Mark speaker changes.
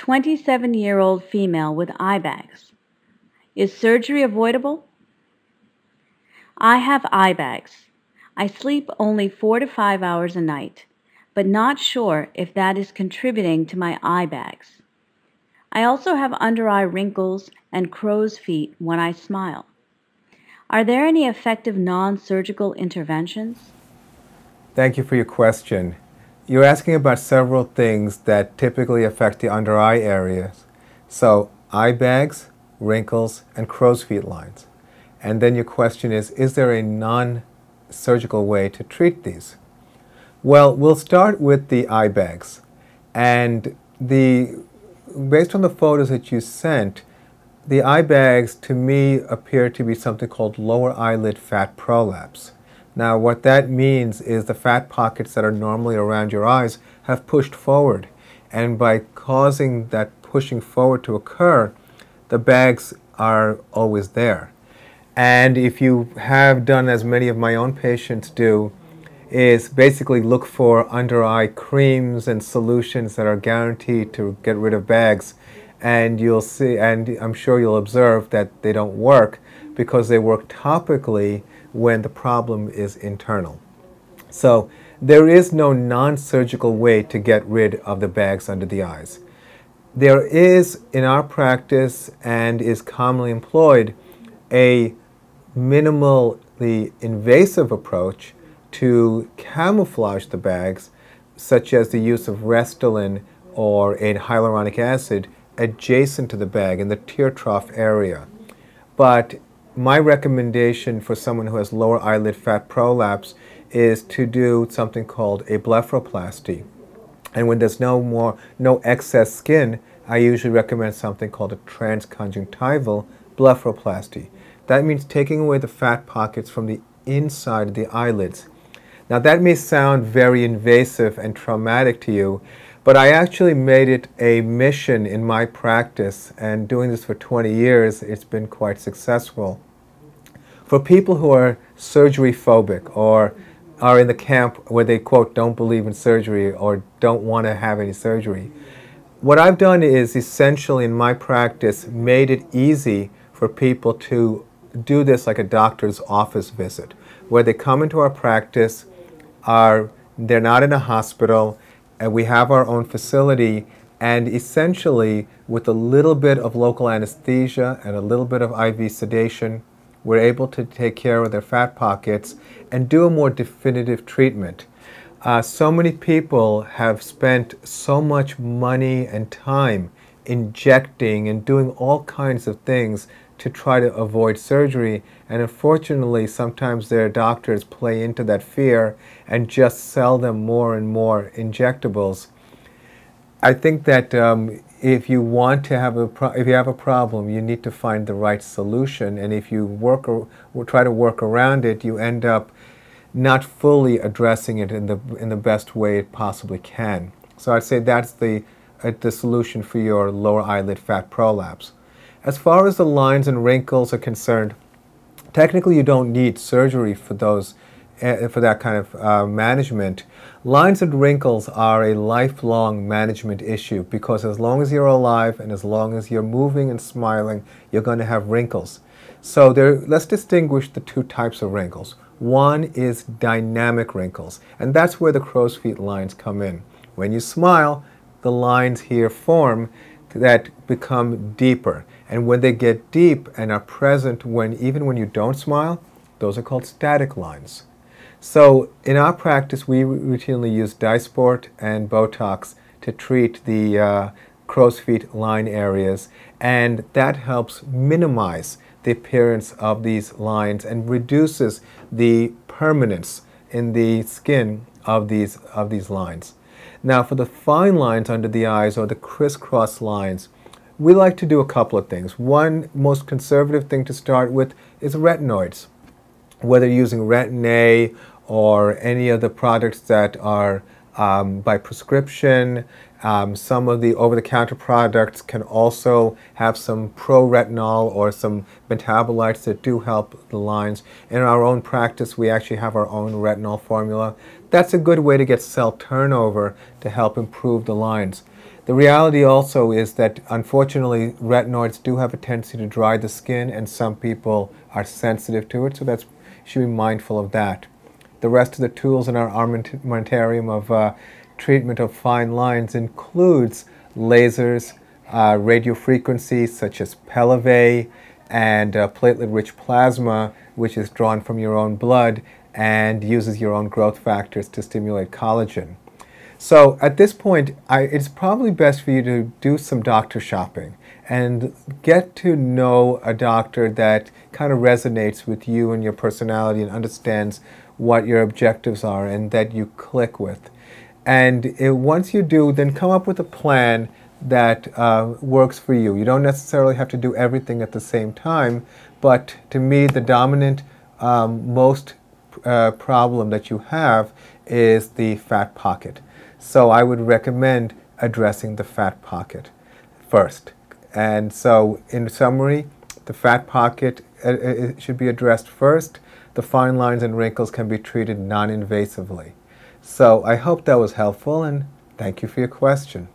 Speaker 1: 27-year-old female with eye bags. Is surgery avoidable? I have eye bags. I sleep only 4 to 5 hours a night, but not sure if that is contributing to my eye bags. I also have under eye wrinkles and crow's feet when I smile. Are there any effective non-surgical interventions?
Speaker 2: Thank you for your question. You're asking about several things that typically affect the under eye areas. So, eye bags, wrinkles, and crow's feet lines. And then your question is there a non-surgical way to treat these? Well, we'll start with the eye bags. And based on the photos that you sent, the eye bags to me appear to be something called lower eyelid fat prolapse. Now, what that means is the fat pockets that are normally around your eyes have pushed forward. And by causing that pushing forward to occur, the bags are always there. And if you have done, as many of my own patients do, is basically look for under eye creams and solutions that are guaranteed to get rid of bags. And you'll see, and I'm sure you'll observe that they don't work because they work topically when the problem is internal. So there is no non-surgical way to get rid of the bags under the eyes. There is, in our practice, and is commonly employed, a minimally invasive approach to camouflage the bags, such as the use of Restylane or a hyaluronic acid adjacent to the bag in the tear trough area. But my recommendation for someone who has lower eyelid fat prolapse is to do something called a blepharoplasty. And when there's no excess skin, I usually recommend something called a transconjunctival blepharoplasty. That means taking away the fat pockets from the inside of the eyelids. Now that may sound very invasive and traumatic to you, but I actually made it a mission in my practice, and doing this for 20 years, it's been quite successful. For people who are surgery phobic or are in the camp where they, quote, don't believe in surgery or don't want to have any surgery, what I've done is essentially in my practice made it easy for people to do this like a doctor's office visit, where they come into our practice, they're not in a hospital, and we have our own facility, and essentially with a little bit of local anesthesia and a little bit of IV sedation, we're able to take care of their fat pockets and do a more definitive treatment. So many people have spent so much money and time injecting and doing all kinds of things to try to avoid surgery, and unfortunately sometimes their doctors play into that fear and just sell them more and more injectables. I think that if you want to have if you have a problem, you need to find the right solution, and if you try to work around it, you end up not fully addressing it in the best way it possibly can. So I'd say that's the solution for your lower eyelid fat prolapse. As far as the lines and wrinkles are concerned, technically you don't need surgery for those, for that kind of management. Lines and wrinkles are a lifelong management issue because as long as you're alive and as long as you're moving and smiling, you're going to have wrinkles. So let's distinguish the two types of wrinkles. One is dynamic wrinkles, and that's where the crow's feet lines come in. When you smile, the lines here form that become deeper. And when they get deep and are present even when you don't smile, those are called static lines. So in our practice, we routinely use Dysport and Botox to treat the crow's feet line areas, and that helps minimize the appearance of these lines and reduces the permanence in the skin of these lines. Now for the fine lines under the eyes, or the crisscross lines, we like to do a couple of things. One most conservative thing to start with is retinoids. Whether you're using Retin-A or any of the products that are by prescription, some of the over-the-counter products can also have some pro-retinol or some metabolites that do help the lines. In our own practice, we actually have our own retinol formula. That's a good way to get cell turnover to help improve the lines. The reality also is that unfortunately retinoids do have a tendency to dry the skin, and some people are sensitive to it, so you should be mindful of that. The rest of the tools in our armamentarium of treatment of fine lines includes lasers, radiofrequencies such as Pelave, and platelet-rich plasma, which is drawn from your own blood and uses your own growth factors to stimulate collagen. So at this point, it's probably best for you to do some doctor shopping and get to know a doctor that kind of resonates with you and your personality and understands what your objectives are and that you click with. And once you do, then come up with a plan that works for you. You don't necessarily have to do everything at the same time, but to me, the dominant most problem that you have is the fat pocket. So I would recommend addressing the fat pocket first. And so in summary, the fat pocket it should be addressed first. The fine lines and wrinkles can be treated non-invasively. So I hope that was helpful, and thank you for your question.